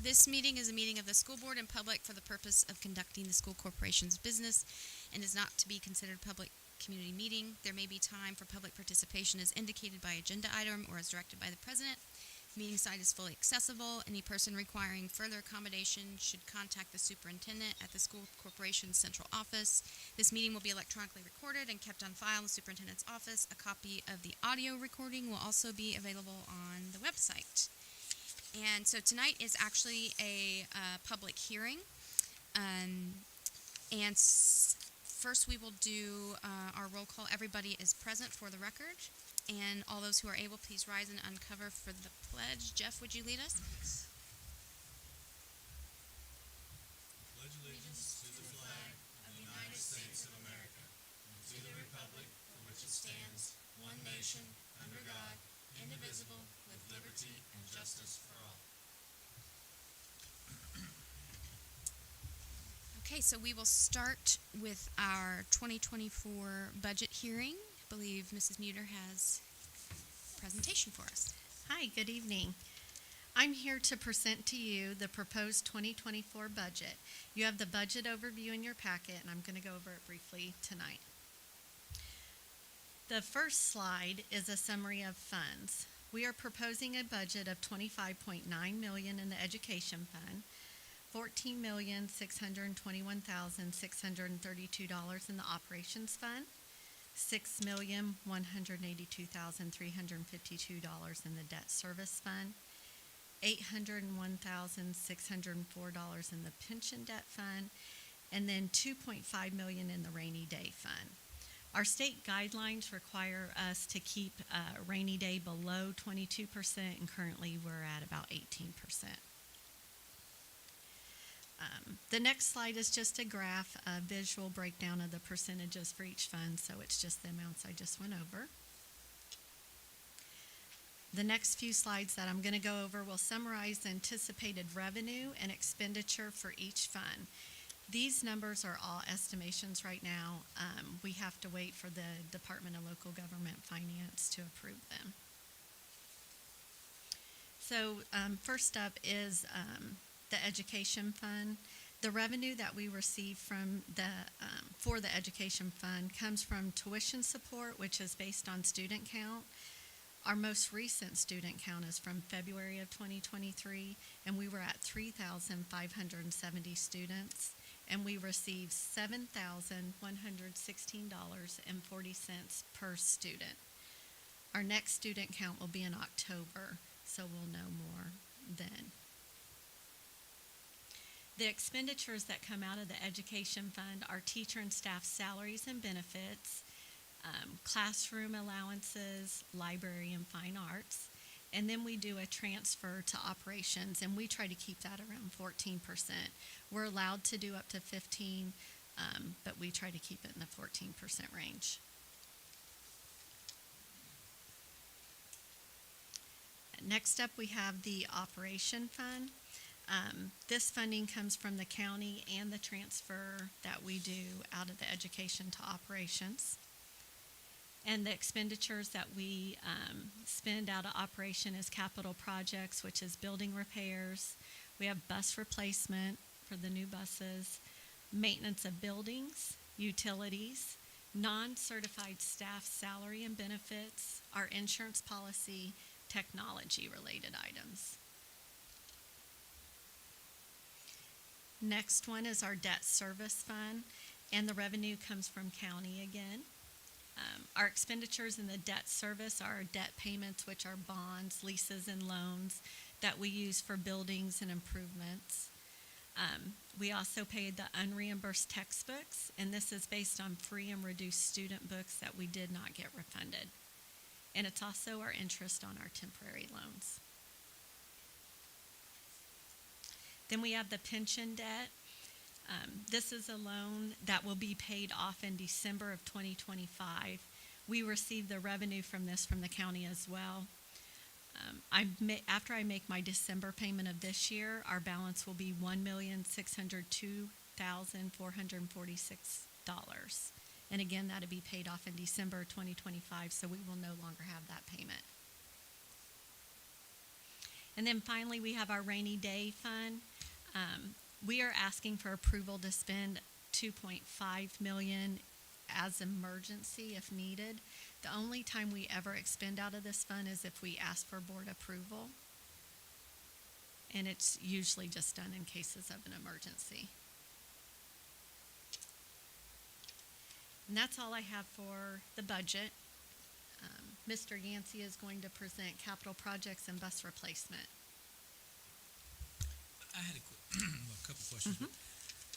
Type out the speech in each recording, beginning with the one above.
This meeting is a meeting of the school board in public for the purpose of conducting the school corporation's business and is not to be considered a public community meeting. There may be time for public participation as indicated by agenda item or as directed by the president. The meeting site is fully accessible. Any person requiring further accommodation should contact the superintendent at the school corporation's central office. This meeting will be electronically recorded and kept on file in the superintendent's office. A copy of the audio recording will also be available on the website. And so tonight is actually a public hearing. First we will do our roll call. Everybody is present for the record. And all those who are able, please rise and uncover for the pledge. Jeff, would you lead us? Pledge allegiance to the flag of the United States of America and to the republic for which it stands, one nation, under God, indivisible, with liberty and justice for all. Okay, so we will start with our 2024 budget hearing. I believe Mrs. Muter has a presentation for us. Hi, good evening. I'm here to present to you the proposed 2024 budget. You have the budget overview in your packet, and I'm going to go over it briefly tonight. The first slide is a summary of funds. We are proposing a budget of $25.9 million in the education fund, $14,621,632 in the operations fund, $6,182,352 in the debt service fund, $801,604 in the pension debt fund, and then $2.5 million in the rainy day fund. Our state guidelines require us to keep rainy day below 22%, and currently we're at about 18%. The next slide is just a graph, a visual breakdown of the percentages for each fund, so it's just the amounts I just went over. The next few slides that I'm going to go over will summarize the anticipated revenue and expenditure for each fund. These numbers are all estimations right now. We have to wait for the Department of Local Government Finance to approve them. So first up is the education fund. The revenue that we receive from for the education fund comes from tuition support, which is based on student count. Our most recent student count is from February of 2023, and we were at 3,570 students, and we received $7,116.40 per student. Our next student count will be in October, so we'll know more then. The expenditures that come out of the education fund are teacher and staff salaries and benefits, classroom allowances, library and fine arts, and then we do a transfer to operations, and we try to keep that around 14%. We're allowed to do up to 15%, but we try to keep it in the 14% range. Next up, we have the operation fund. This funding comes from the county and the transfer that we do out of the education to operations. And the expenditures that we spend out of operation is capital projects, which is building repairs. We have bus replacement for the new buses, maintenance of buildings, utilities, non-certified staff salary and benefits, our insurance policy, technology-related items. Next one is our debt service fund, and the revenue comes from county again. Our expenditures in the debt service are our debt payments, which are bonds, leases, and loans that we use for buildings and improvements. We also pay the unreimbursed textbooks, and this is based on free and reduced student books that we did not get refunded. And it's also our interest on our temporary loans. Then we have the pension debt. This is a loan that will be paid off in December of 2025. We receive the revenue from this from the county as well. After I make my December payment of this year, our balance will be $1,602,446. And again, that'll be paid off in December 2025, so we will no longer have that payment. And then finally, we have our rainy day fund. We are asking for approval to spend $2.5 million as emergency if needed. The only time we ever expend out of this fund is if we ask for board approval. And it's usually just done in cases of an emergency. And that's all I have for the budget. Mr. Yancey is going to present capital projects and bus replacement. I had a couple questions.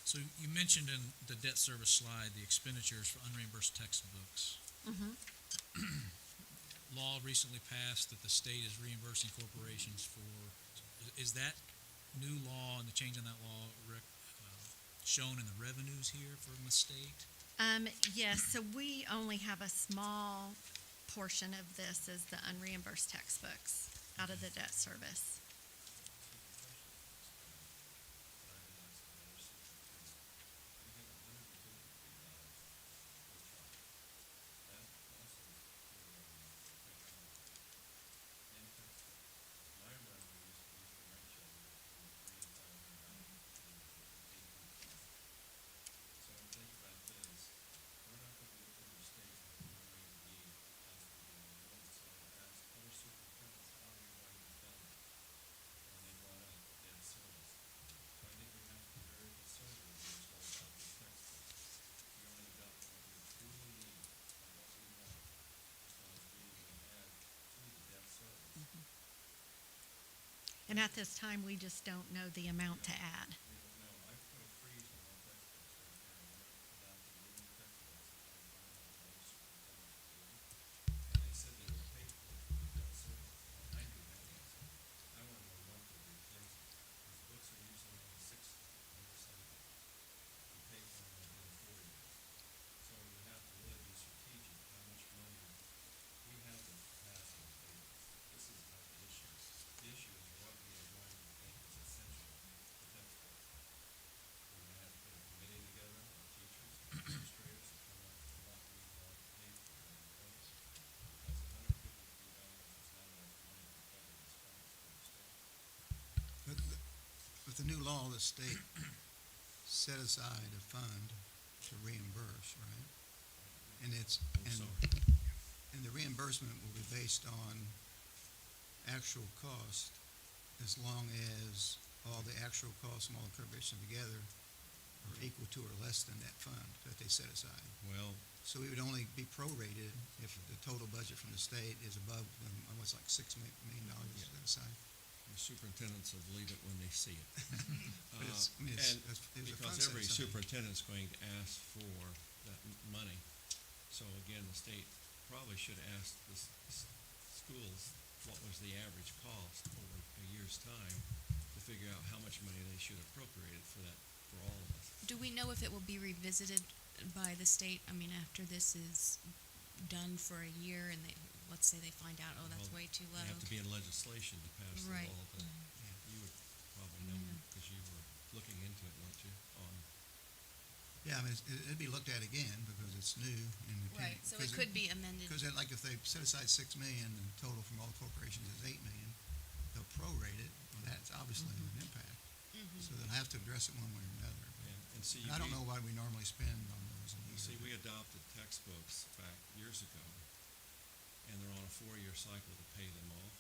So you mentioned in the debt service slide the expenditures for unreimbursed textbooks. Law recently passed that the state is reimbursing corporations for. Is that new law and the change in that law shown in the revenues here from the state? Yes, so we only have a small portion of this as the unreimbursed textbooks out of the debt service. And at this time, we just don't know the amount to add. With the new law, the state set aside a fund to reimburse, right? And and the reimbursement will be based on actual cost as long as all the actual costs from all the corporations together are equal to or less than that fund that they set aside. Well, So we would only be prorated if the total budget from the state is above, what's like $6 million Yeah. set aside. the superintendents will believe it when they see it. But it's, I mean, And it's a fund because set every aside. superintendent's going to ask for that money. So again, the state probably should ask the schools what was the average cost over a year's time to figure out how much money they should appropriate for that, for all of us. Do we know if it will be revisited by the state? I mean, after this is done for a year and let's say they find out, oh, that's Well, way too low. You have to be in legislation to pass the Right. law, but you would probably know because you were looking into it, weren't you, on Yeah, I mean, it'd be looked at again because it's new and. Right, so it could be amended. Because like if they set aside $6 million and the total from all corporations is $8 million, they'll prorate it, well, that's obviously an impact. So they'll have to address it one way or another. and see. And I don't know what we normally spend on those in a You year. see, we adopted textbooks back years ago, and they're on a 4-year cycle to pay them off,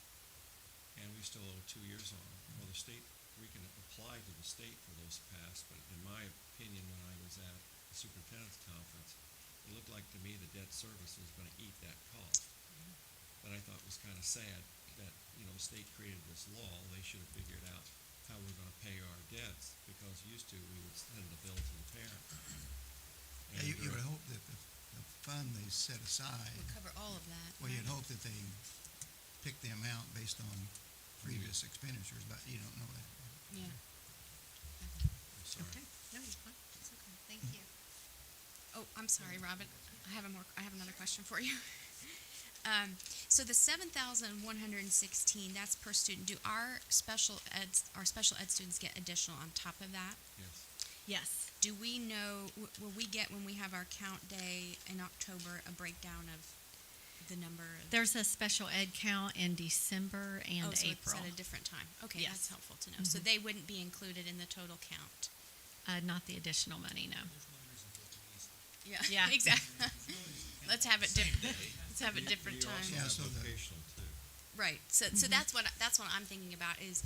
and we still owe 2 years on them. Well, the state, we can apply to the state for those passed, but in my opinion, when I was at the superintendent's conference, it looked like to me the debt service was gonna eat that cost. But I thought it was kinda sad that, the state created this law, they should have figured out how we're gonna pay our debts, because used to, we would send the bill to the parent. Yeah, you would hope that the fund they set aside, Would cover all of that. well, you'd right? hope that they pick the amount based on previous expenditures, but you don't know that. Yeah. I'm sorry. Okay, no, you're fine. It's okay. Thank you. Oh, I'm sorry, Robin. I have another question for you. So the 7,116, that's per student. Do our special ed students get additional on top of that? Yes. Yes. Do we know, will we get, when we have our count day in October, a breakdown of the number of? There's a special ed count in December and Oh, so April. it's at a different time. Okay, Yes. that's helpful to know. So they wouldn't be included in the total count. Not the additional money, no. Yeah. Yeah. Exactly. Let's have it different. Let's have it different You time. also Yeah, have so the- vocational too. Right. So that's what I'm thinking about is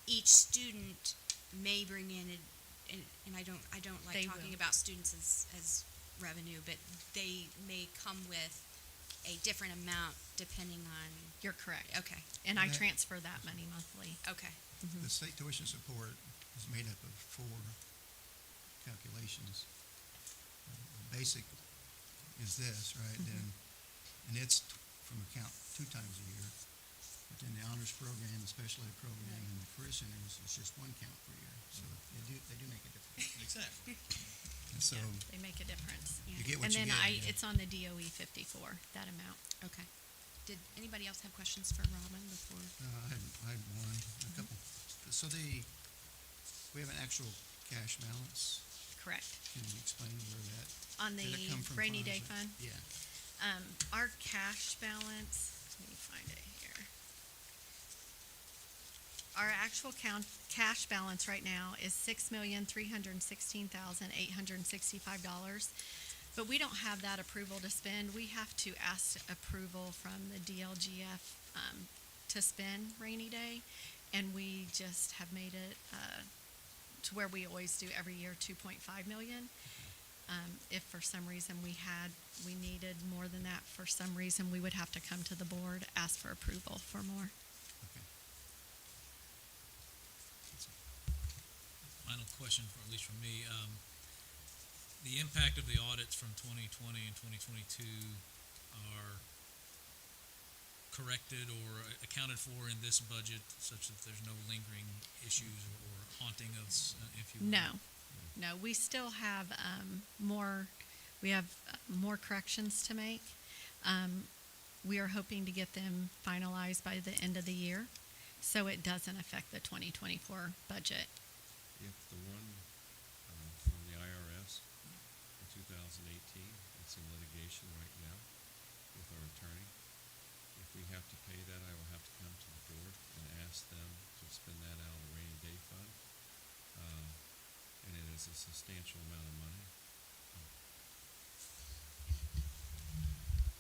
each student may bring in and I don't like They talking will. about students as revenue, but they may come with a different amount depending on. You're correct. Okay. And I That- transfer that money monthly. Okay. The state tuition support is made up of 4 calculations. The basic is this, right? And it's from account 2 times a year. But then the honors program, the special ed program, and the career centers is just 1 count per year. So they do make a difference. Exactly. And so They make a difference. you get what And you then get. it's on the DOE 54, that amount. Okay. Did anybody else have questions for Robin before? I had one, a couple. So we have an actual cash balance. Correct. Can you explain where that? On Did it the come from rainy funds day that- fund, Yeah. our cash balance, let me find it here. Our actual cash balance right now is $6,316,865. But we don't have that approval to spend. We have to ask approval from the DLGF to spend rainy day. And we just have made it to where we always do every year, 2.5 million. If for some reason we needed more than that, for some reason, we would have to come to the board, ask for approval for more. Okay. Final question, for at least from me. The impact of the audits from 2020 and 2022 are corrected or accounted for in this budget, such that there's no lingering issues or haunting of, if you will? No, we still have more corrections to make. We are hoping to get them finalized by the end of the year, so it doesn't affect the 2024 budget. If the one from the IRS in 2018, it's in litigation right now with our attorney. If we have to pay that, I will have to come to the board and ask them to spend that out of the rainy day fund. And it is a substantial amount of money.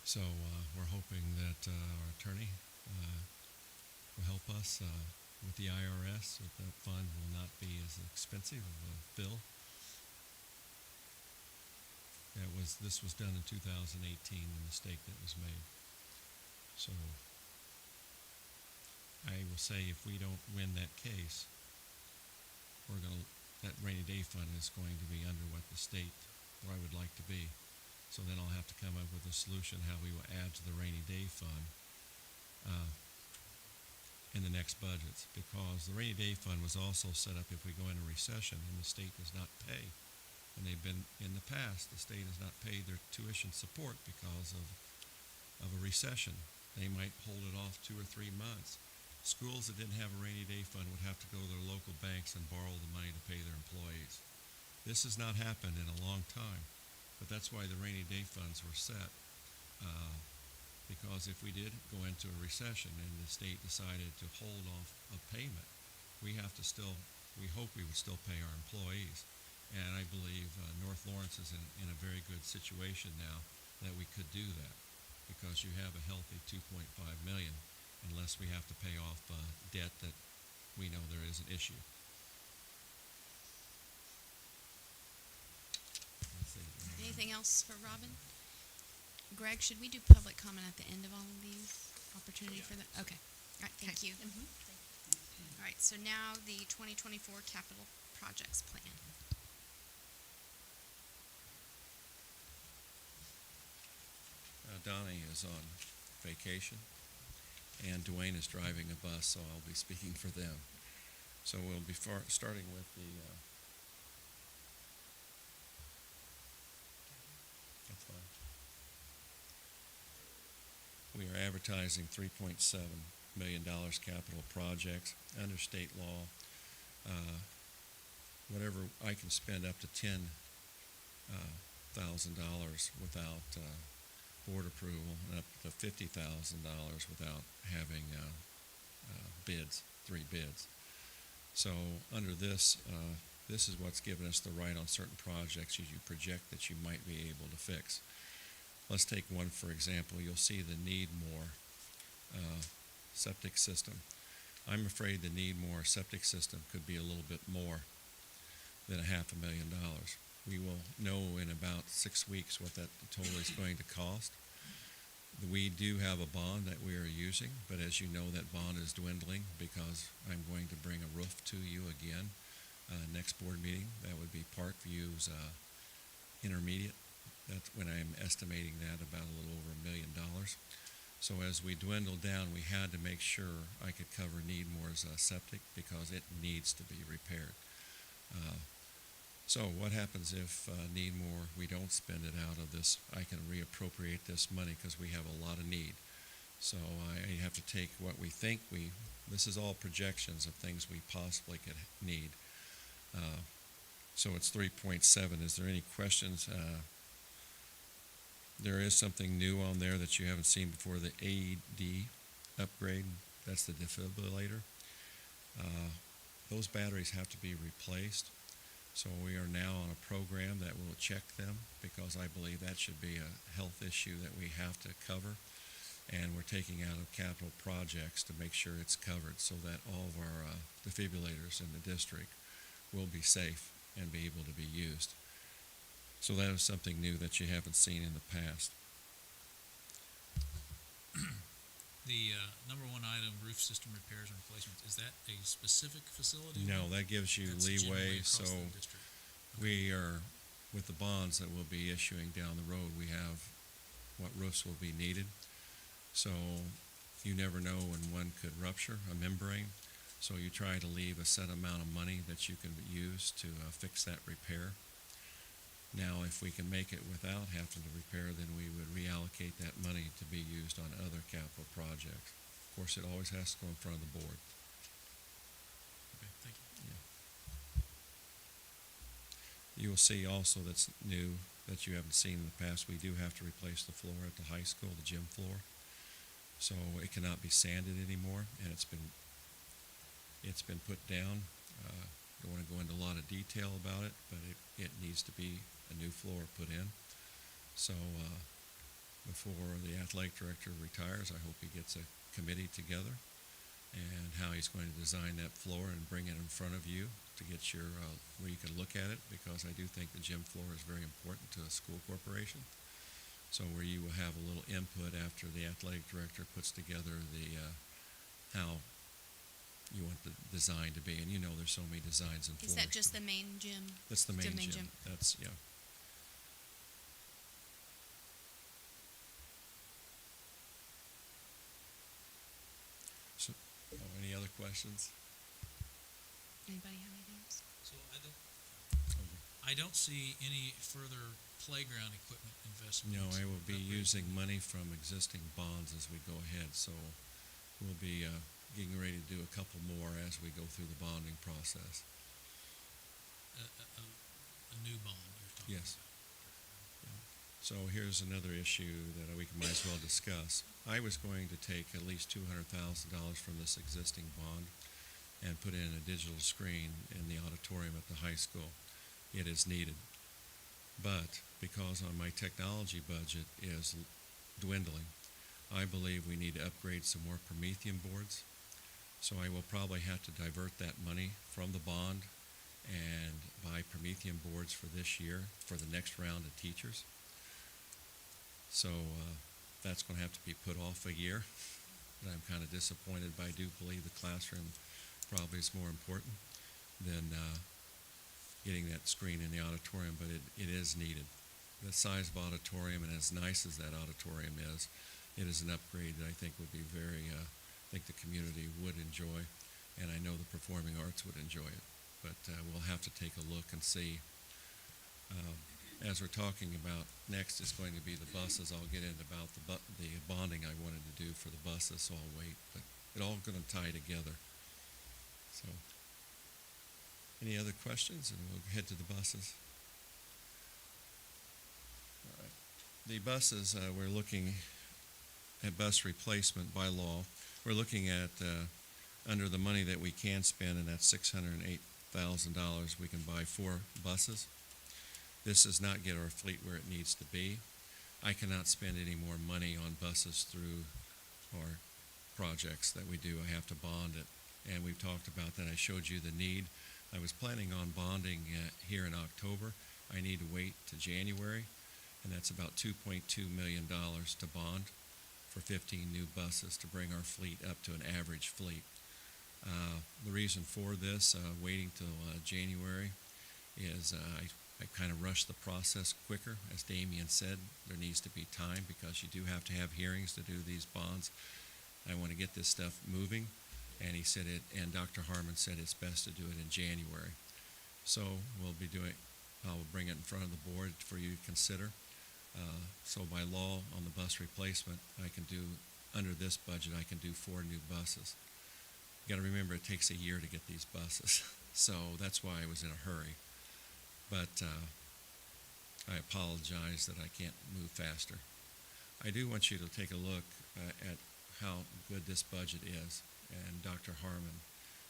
So we're hoping that our attorney will help us with the IRS, so that fund will not be as expensive of a bill. This was done in 2018, the mistake that was made. So I will say if we don't win that case, that rainy day fund is going to be under what the state, where I would like to be. So then I'll have to come up with a solution how we will add to the rainy day fund in the next budgets, because the rainy day fund was also set up if we go into recession and the state does not pay. And they've been, in the past, the state has not paid their tuition support because of a recession. They might hold it off 2 or 3 months. Schools that didn't have a rainy day fund would have to go to their local banks and borrow the money to pay their employees. This has not happened in a long time, but that's why the rainy day funds were set. Because if we did go into a recession and the state decided to hold off a payment, we hope we would still pay our employees. And I believe North Lawrence is in a very good situation now that we could do that, because you have a healthy 2.5 million, unless we have to pay off debt that we know there is an issue. Anything else for Robin? Greg, should we do public comment at the end of all of these? Opportunity for that? Okay. All right, thank you. All right, so now the 2024 capital projects plan. Donnie is on vacation, and Dwayne is driving a bus, so I'll be speaking for them. So we'll be starting with the. That's fine. We are advertising $3.7 million capital projects under state law. Whatever I can spend up to $10,000 without board approval and up to $50,000 without having bids, 3 bids. So under this, this is what's given us the right on certain projects you project that you might be able to fix. Let's take one, for example. You'll see the Needmore septic system. I'm afraid the Needmore septic system could be a little bit more than $500,000. We will know in about 6 weeks what that total is going to cost. We do have a bond that we are using, but as you know, that bond is dwindling because I'm going to bring a roof to you again next board meeting. That would be Parkview's intermediate. That's when I'm estimating that about a little over $1 million. So as we dwindle down, we had to make sure I could cover Needmore's septic because it needs to be repaired. So what happens if Needmore, we don't spend it out of this? I can reappropriate this money because we have a lot of need. So I have to take what we think this is all projections of things we possibly could need. So it's 3.7. Is there any questions? There is something new on there that you haven't seen before, the AED upgrade. That's the defibrillator. Those batteries have to be replaced. So we are now on a program that will check them because I believe that should be a health issue that we have to cover. And we're taking out of capital projects to make sure it's covered so that all of our defibrillators in the district will be safe and be able to be used. So that is something new that you haven't seen in the past. The number one item, roof system repairs and replacements, is that a specific facility? No, that gives you That's generally leeway. across So the district. we are, with the bonds that we'll be issuing down the road, we have what roofs will be needed. So you never know when one could rupture a membrane. So you try to leave a set amount of money that you can use to fix that repair. Now, if we can make it without having to repair, then we would reallocate that money to be used on other capital projects. Of course, it always has to go in front of the board. Okay, thank you. You will see also that's new, that you haven't seen in the past, we do have to replace the floor at the high school, the gym floor. So it cannot be sanded anymore, and it's been put down. Don't want to go into a lot of detail about it, but it needs to be a new floor put in. So before the athletic director retires, I hope he gets a committee together and how he's going to design that floor and bring it in front of you to get your where you can look at it, because I do think the gym floor is very important to a school corporation. So where you will have a little input after the athletic director puts together the how you want the design to be. And you know there's so many designs in floors. Is that just the main gym? That's the main main gym. gym. That's, yeah. So, any other questions? Anybody have anything else? So I don't see any further playground equipment investments. No, I will be upgrades. using money from existing bonds as we go ahead, so we'll be getting ready to do a couple more as we go through the bonding process. A new bond you're talking Yes. about. So here's another issue that we might as well discuss. I was going to take at least $200,000 from this existing bond and put in a digital screen in the auditorium at the high school. It is needed. But because my technology budget is dwindling, I believe we need to upgrade some more Promethean boards. So I will probably have to divert that money from the bond and buy Promethean boards for this year for the next round of teachers. So that's going to have to be put off a year. And I'm kind of disappointed, but I do believe the classroom probably is more important than getting that screen in the auditorium, but it is needed. The size of auditorium, and as nice as that auditorium is, it is an upgrade that I think would be I think the community would enjoy, and I know the performing arts would enjoy it. But we'll have to take a look and see. As we're talking about, next is going to be the buses. I'll get into about the bonding I wanted to do for the buses, so I'll wait. But it all going to tie together. So, any other questions? And we'll head to the buses. All right. The buses, we're looking at bus replacement by law. We're looking at, under the money that we can spend, and that's $608,000, we can buy 4 buses. This does not get our fleet where it needs to be. I cannot spend any more money on buses through our projects that we do. I have to bond it, and we've talked about that. I showed you the need. I was planning on bonding here in October. I need to wait to January, and that's about $2.2 million to bond for 15 new buses to bring our fleet up to an average fleet. The reason for this, waiting till January, is I kind of rushed the process quicker. As Damien said, there needs to be time because you do have to have hearings to do these bonds. I want to get this stuff moving, and he said it, and Dr. Harmon said it's best to do it in January. So I'll bring it in front of the board for you to consider. So by law, on the bus replacement, I can do, under this budget, I can do 4 new buses. You got to remember, it takes a year to get these buses, so that's why I was in a hurry. But I apologize that I can't move faster. I do want you to take a look at how good this budget is, and Dr. Harmon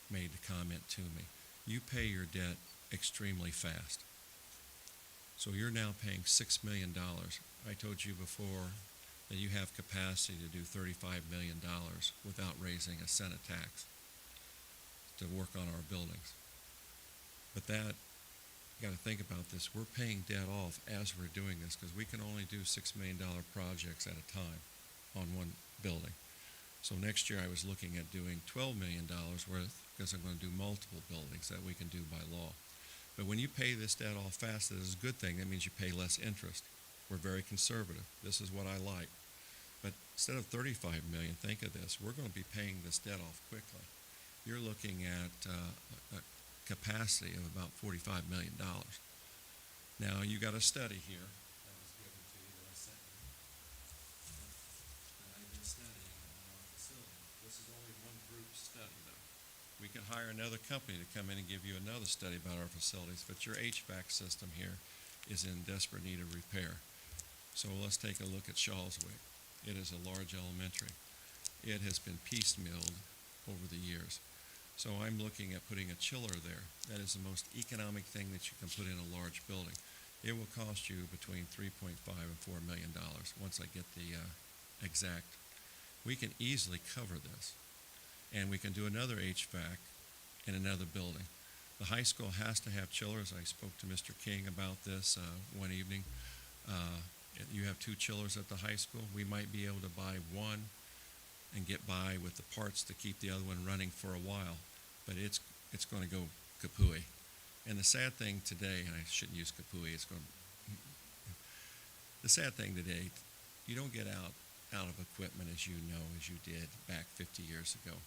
made the comment to me. You pay your debt extremely fast. So you're now paying $6 million. I told you before that you have capacity to do $35 million without raising a cent of tax to work on our buildings. But that, you got to think about this. We're paying debt off as we're doing this because we can only do $6 million projects at a time on one building. So next year I was looking at doing $12 million worth because I'm going to do multiple buildings that we can do by law. But when you pay this debt off fast, that is a good thing. That means you pay less interest. We're very conservative. This is what I like. But instead of $35 million, think of this. We're going to be paying this debt off quickly. You're looking at a capacity of about $45 million. Now, you got a study here that was given to you that I sent you. And I've been studying on our facility. This is only one group study, though. We can hire another company to come in and give you another study about our facilities, but your HVAC system here is in desperate need of repair. So let's take a look at Shawswick. It is a large elementary. It has been piecemealed over the years. So I'm looking at putting a chiller there. That is the most economic thing that you can put in a large building. It will cost you between $3.5 and $4 million once I get the exact. We can easily cover this. And we can do another HVAC in another building. The high school has to have chillers. I spoke to Mr. King about this one evening. You have 2 chillers at the high school. We might be able to buy one and get by with the parts to keep the other one running for a while. But it's going to go kapooey. And the sad thing today, and I shouldn't use kapooey, the sad thing today, you don't get out of equipment as you did back 50 years ago.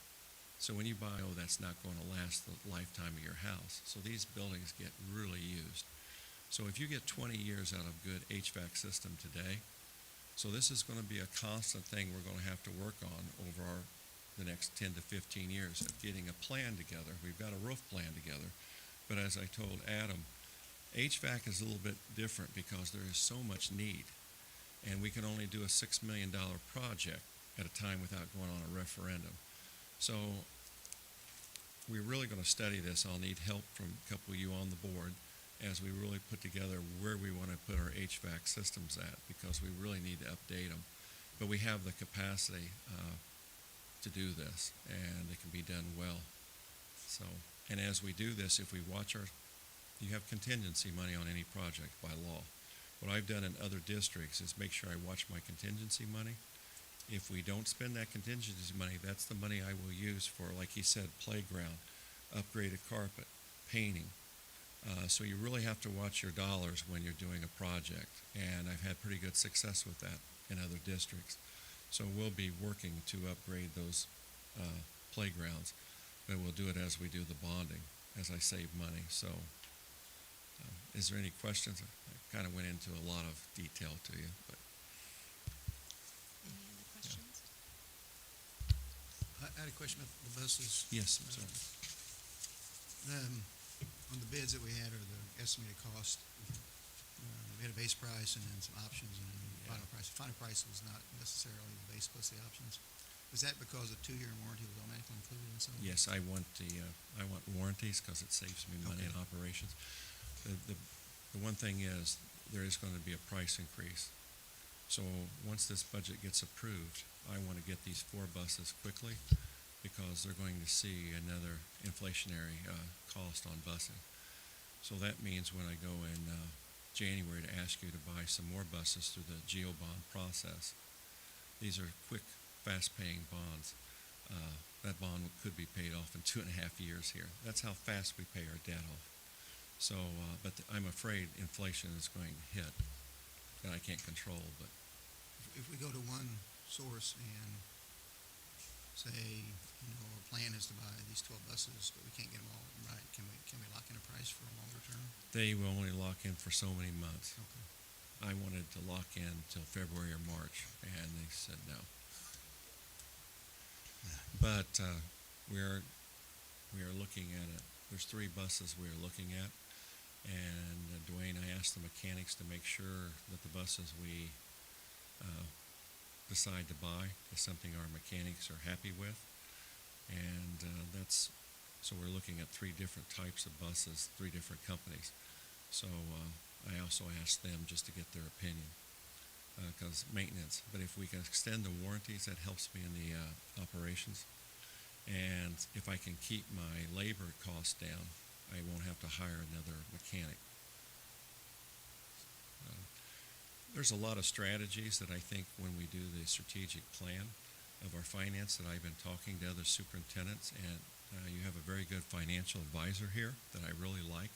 So when you buy, that's not going to last the lifetime of your house. So these buildings get really used. So if you get 20 years out of good HVAC system today, so this is going to be a constant thing we're going to have to work on over the next 10 to 15 years of getting a plan together. We've got a roof plan together. But as I told Adam, HVAC is a little bit different because there is so much need. And we can only do a $6 million project at a time without going on a referendum. So we're really going to study this. I'll need help from a couple of you on the board as we really put together where we want to put our HVAC systems at because we really need to update them. But we have the capacity to do this, and it can be done well. So, and as we do this, if we watch you have contingency money on any project by law. What I've done in other districts is make sure I watch my contingency money. If we don't spend that contingency money, that's the money I will use for, like he said, playground, upgraded carpet, painting. So you really have to watch your dollars when you're doing a project, and I've had pretty good success with that in other districts. So we'll be working to upgrade those playgrounds, but we'll do it as we do the bonding, as I save money. So is there any questions? I kind of went into a lot of detail to you, but Any other questions? I had a question about the buses. yes, I'm sorry. On the bids that we had, or the estimated cost, we had a base price and then some options and Yeah. Final price was not necessarily the base plus the options. Was that because a 2-year warranty was automatically included in some of it? Yes, I want I want warranties because it saves me money in Okay. operations. The one thing is, there is going to be a price increase. So once this budget gets approved, I want to get these 4 buses quickly because they're going to see another inflationary cost on busing. So that means when I go in January to ask you to buy some more buses through the GeoBond process, these are quick, fast-paying bonds. That bond could be paid off in 2.5 years here. That's how fast we pay our debt off. So, I'm afraid inflation is going to hit that I can't control, but If we go to one source and say, our plan is to buy these 12 buses, but we can't get them all right, can we lock in a price for a longer term? they will only lock in for so many months. Okay. I wanted to lock in till February or March, and they said no. But we are looking at it. There's 3 buses we are looking at, and Dwayne, I asked the mechanics to make sure that the buses we decide to buy is something our mechanics are happy with, and so we're looking at 3 different types of buses, 3 different companies. So I also asked them just to get their opinion, because maintenance. But if we can extend the warranties, that helps me in the operations. And if I can keep my labor costs down, I won't have to hire another mechanic. There's a lot of strategies that I think when we do the strategic plan of our finance that I've been talking to other superintendents, and you have a very good financial advisor here that I really like.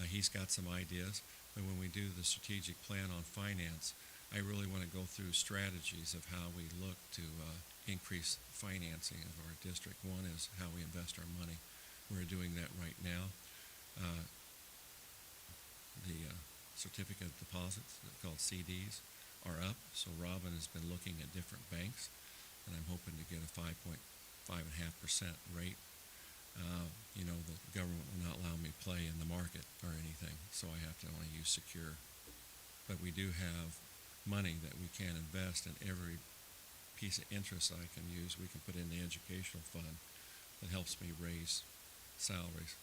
He's got some ideas, but when we do the strategic plan on finance, I really want to go through strategies of how we look to increase financing of our district. One is how we invest our money. We're doing that right now. The certificate of deposits, called CDs, are up. So Robin has been looking at different banks, and I'm hoping to get a 5.5% rate. The government will not allow me to play in the market or anything, so I have to only use secure. But we do have money that we can invest, and every piece of interest I can use, we can put in the educational fund that helps me raise salaries.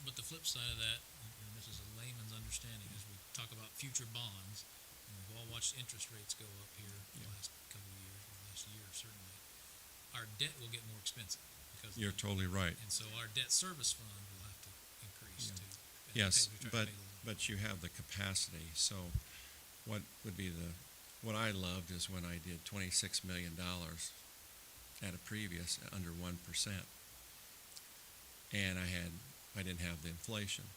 But the flip side of that, and this is a layman's understanding, is we talk about future bonds, and we've all watched interest rates go up here the last couple of years, or last year certainly. Our debt will get more expensive because You're totally right. and so our debt service fund will have to increase Yeah. too. Yes, We try to but pay a little- but you have the capacity. So what would be what I loved is when I did $26 million at a previous under 1%, and I didn't have the inflation.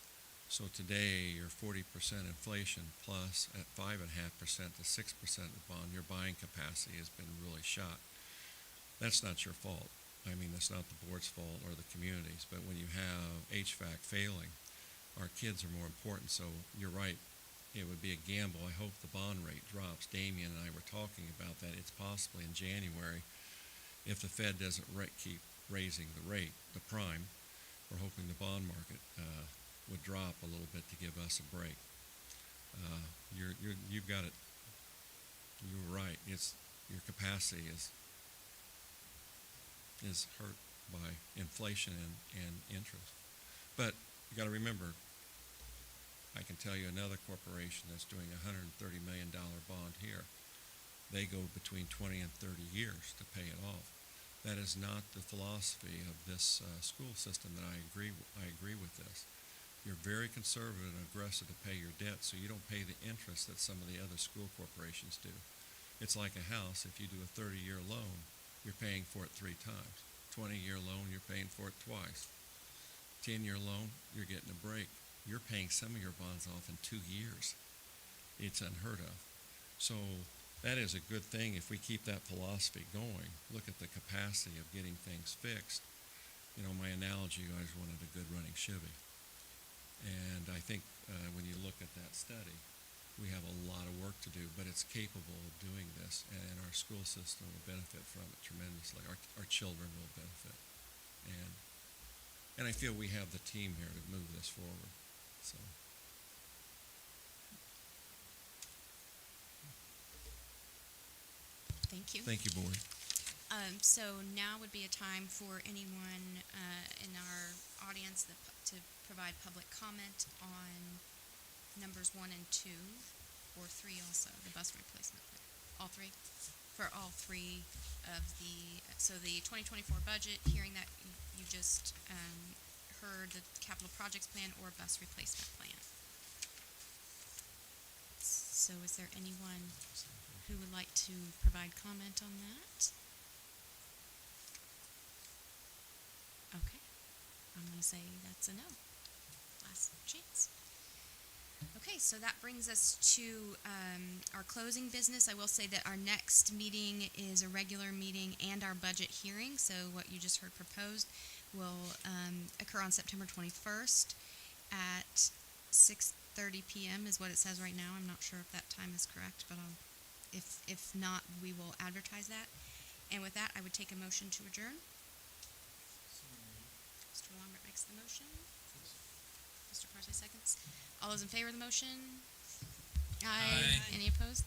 So today you're 40% inflation plus at 5.5% to 6% of bond, your buying capacity has been really shot. That's not your fault. I mean, that's not the board's fault or the community's, but when you have HVAC failing, our kids are more important. So you're right, it would be a gamble. I hope the bond rate drops. Damien and I were talking about that. It's possibly in January, if the Fed doesn't keep raising the rate, the prime, we're hoping the bond market would drop a little bit to give us a break. You've got it. You're right. Your capacity is hurt by inflation and interest. But you got to remember, I can tell you another corporation that's doing $130 million bond here. They go between 20 and 30 years to pay it off. That is not the philosophy of this school system that I agree with this. You're very conservative and aggressive to pay your debt, so you don't pay the interest that some of the other school corporations do. It's like a house. If you do a 30-year loan, you're paying for it 3 times. 20-year loan, you're paying for it twice. 10-year loan, you're getting a break. You're paying some of your bonds off in 2 years. It's unheard of. So that is a good thing if we keep that philosophy going. Look at the capacity of getting things fixed. My analogy, I always wanted a good running Chevy. And I think when you look at that study, we have a lot of work to do, but it's capable of doing this, and our school system will benefit from it tremendously. Our children will benefit. And I feel we have the team here to move this forward. So Thank you. Thank you, board. So now would be a time for anyone in our audience to provide public comment on numbers 1 and 2, or 3 also, the bus replacement plan. All 3? For all 3 of the 2024 budget, hearing that you just heard the capital projects plan or bus replacement plan. So is there anyone who would like to provide comment on that? Okay. I'm going to say that's a no. Last chance. Okay, so that brings us to our closing business. I will say that our next meeting is a regular meeting and our budget hearing. So what you just heard proposed will occur on September 21st at 6:30 p.m. is what it says right now. I'm not sure if that time is correct, but if not, we will advertise that. And with that, I would take a motion to adjourn. Mr. Lambert makes the motion. Mr. Parsley seconds. All those in favor of the motion? Aye. Aye. Any opposed?